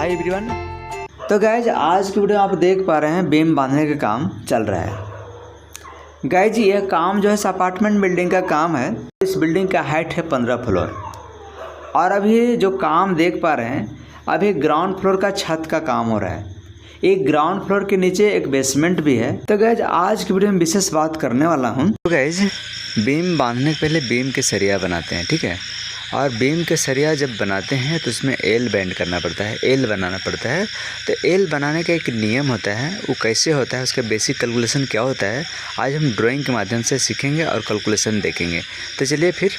Hi everyone. तो guys आज की वीडियो आप देख पा रहे हैं बीम बांधने का काम चल रहा है। गाइज ये काम जो है अपार्टमेंट बिल्डिंग का काम है। इस बिल्डिंग का हाइट है 15 फ्लोर और अभी जो काम देख पा रहे हैं अभी ग्राउंड फ्लोर का छत का काम हो रहा है। एक ग्राउंड फ्लोर के नीचे एक बेसमेंट भी है। तो गाइज आज की वीडियो में विशेष बात करने वाला हूँ। तो गाइज बीम बांधने के पहले बीम के सरिया बनाते हैं, ठीक है। और बीम के सरिया जब बनाते हैं तो उसमें एल बैंड करना पड़ता है, एल बनाना पड़ता है। तो एल बनाने का एक नियम होता है, वो कैसे होता है, उसका बेसिक कैलकुलेशन क्या होता है, आज हम ड्राइंग के माध्यम से सीखेंगे और कैलकुलेशन देखेंगे। तो चलिए फिर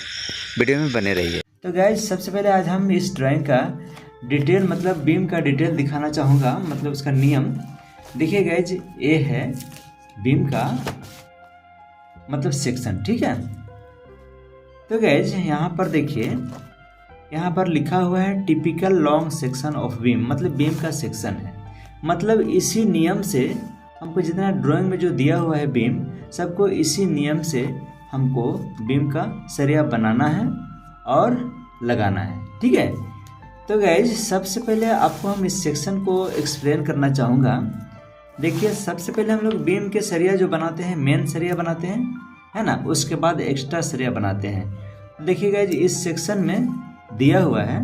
वीडियो में बने रहिए। तो गाइज सबसे पहले आज हम इस ड्राइंग का डिटेल मतलब बीम का डिटेल दिखाना चाहूँगा, मतलब उसका नियम। देखिए गाइज ये है बीम का मतलब सेक्शन, ठीक है। तो गाइज यहाँ पर देखिए, यहाँ पर लिखा हुआ है typical long section of beam, मतलब बीम का सेक्शन है। मतलब इसी नियम से हमको जितना ड्राइंग में जो दिया हुआ है बीम, सबको इसी नियम से हमको बीम का सरिया बनाना है और लगाना है, ठीक है। तो गाइज सबसे पहले आपको हम इस सेक्शन को एक्सप्लेन करना चाहूँगा। देखिए सबसे पहले हम लोग बीम के सरिया जो बनाते हैं, मेन सरिया बनाते हैं, है ना। उसके बाद एक्स्ट्रा सरिया बनाते हैं। देखिए गाइज इस सेक्शन में दिया हुआ है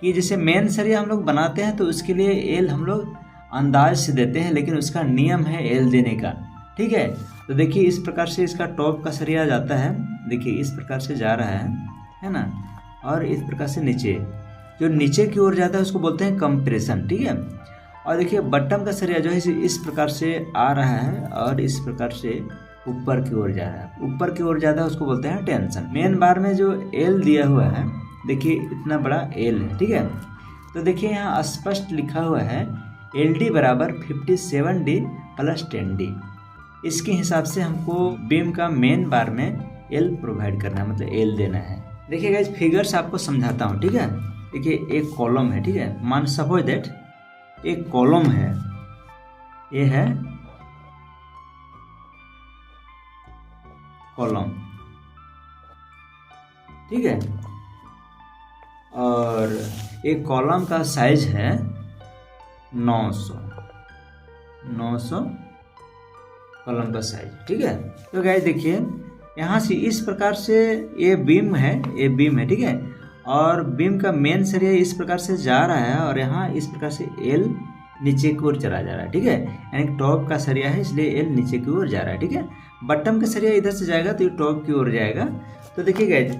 कि जैसे मेन सरिया हम लोग बनाते हैं तो उसके लिए एल हम लोग अंदाज से देते हैं, लेकिन उसका नियम है एल देने का, ठीक है। तो देखिए इस प्रकार से इसका टॉप का सरिया जाता है, देखिए इस प्रकार से जा रहा है ना। और इस प्रकार से नीचे जो नीचे की ओर जाता है उसको बोलते हैं कंप्रेशन, ठीक है। और देखिए बटन का सरिया जो है इस प्रकार से आ रहा है और इस प्रकार से ऊपर की ओर जा रहा है, ऊपर की ओर जाता है उसको बोलते हैं टेंशन। मेन बार में जो एल दिया हुआ है, देखिए इतना बड़ा एल है, ठीक है। तो देखिए यहाँ स्पष्ट लिखा हुआ है एल डी बराबर 57D प्लस 10D। इसके हिसाब से हमको बीम का मेन बार में एल प्रोवाइड करना है, मतलब एल देना है। देखिए गाइस फिगर्स आपको समझाता हूँ, ठीक है। देखिए एक कॉलम है, ठीक है। मान सपोज दैट एक कॉलम है, ये है कॉलम, ठीक है। और एक कॉलम का साइज है 900 कॉलम का साइज, ठीक है। तो गाइस देखिए यहाँ से इस प्रकार से ये बीम है, ठीक है। और बीम का मेन सरिया इस प्रकार से जा रहा है और यहाँ इस प्रकार से एल नीचे की ओर चला जा रहा है, ठीक है। यानी टॉप का सरिया है इसलिए एल नीचे की ओर जा रहा है, ठीक है। बटन का सरिया इधर से जाएगा तो ये टॉप की ओर जाएगा। तो देखिए गाइस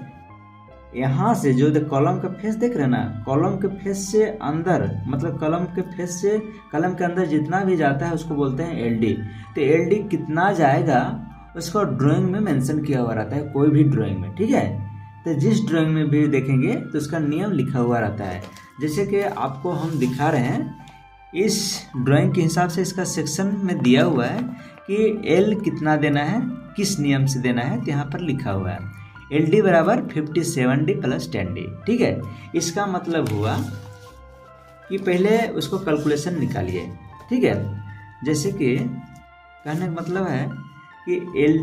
यहाँ से जो कॉलम का फेस देख रहे हैं ना, कॉलम के फेस से अंदर मतलब कॉलम के फेस से कॉलम के अंदर जितना भी जाता है उसको बोलते हैं एल डी। तो एल डी कितना जाएगा उसको ड्राइंग में मेंशन किया हुआ रहता है, कोई भी ड्राइंग में, ठीक है। तो जिस ड्राइंग में भी देखेंगे तो उसका नियम लिखा हुआ रहता है। जैसे कि आपको हम दिखा रहे हैं इस ड्राइंग के हिसाब से इसका सेक्शन में दिया हुआ है कि एल कितना देना है, किस नियम से देना है। तो यहाँ पर लिखा हुआ है एल डी बराबर 57D प्लस 10D, ठीक है। इसका मतलब हुआ कि पहले उसको कैलकुलेशन निकालिए, ठीक है। जैसे कि कहने का मतलब है कि एल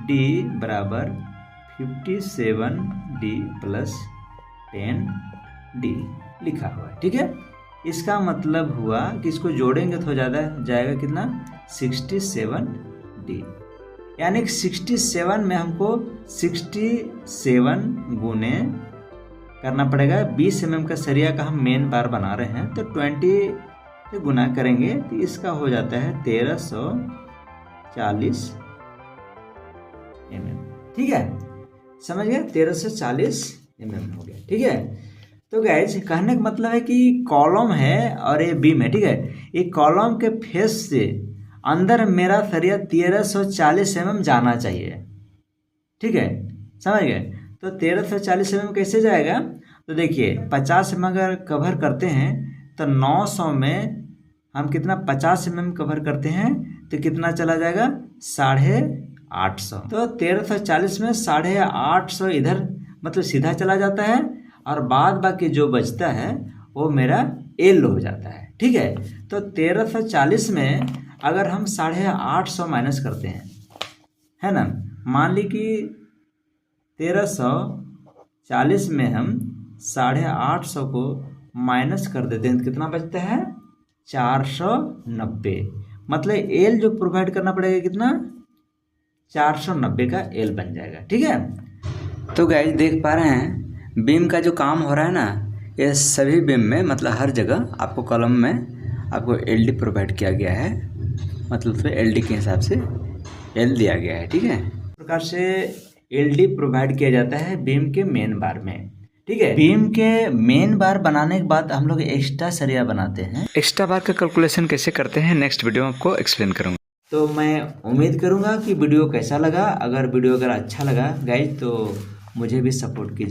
डी बराबर 57D प्लस 10D लिखा हुआ है, ठीक है। इसका मतलब हुआ कि इसको जोड़ेंगे तो ज़्यादा जाएगा कितना, 67D। यानी कि 67 में हमको 67 गुने करना पड़ेगा। 20 mm का सरिया का हम मेन बार बना रहे हैं तो 20 से गुना करेंगे तो इसका हो जाता है 1340 mm, ठीक है। समझ गए, 1340 mm हो गया, ठीक है। तो गाइस कहने का मतलब है कि कॉलम है और ये बीम है, ठीक है। ये कॉलम के फेस से अंदर मेरा सरिया 1340 mm जाना चाहिए, ठीक है। समझ गए। तो 1340 mm कैसे जाएगा, तो देखिए 50 mm अगर कवर करते हैं तो 900 में हम कितना 50 mm कवर करते हैं तो कितना चला जाएगा 850। तो 1340 में 850 इधर मतलब सीधा चला जाता है और बाद बाकी जो बचता है वो मेरा एल हो जाता है, ठीक है। तो 1340 में अगर हम 850 माइनस करते हैं, है ना, मान ली कि 1340 में हम 850 को माइनस कर देते हैं तो कितना बचता है 490। मतलब एल जो प्रोवाइड करना पड़ेगा कितना 490 का एल बन जाएगा। ठीक है, तो गाइस देख पा रहे हैं बीम का जो काम हो रहा है ना, ये सभी बीम में मतलब हर जगह आपको कॉलम में आपको एलडी प्रोवाइड किया गया है, मतलब फिर एलडी के हिसाब से एल दिया गया है। ठीक है, इस प्रकार से एलडी प्रोवाइड किया जाता है बीम के मेन बार में। ठीक है, बीम के मेन बार बनाने के बाद हम लोग एक्स्ट्रा सरिया बनाते हैं। एक्स्ट्रा बार का कैलकुलेशन कैसे करते हैं नेक्स्ट वीडियो में आपको एक्सप्लेन करूँगा। तो मैं उम्मीद करूँगा कि वीडियो कैसा लगा। अगर वीडियो अच्छा लगा गाइज तो मुझे भी सपोर्ट कीजिए।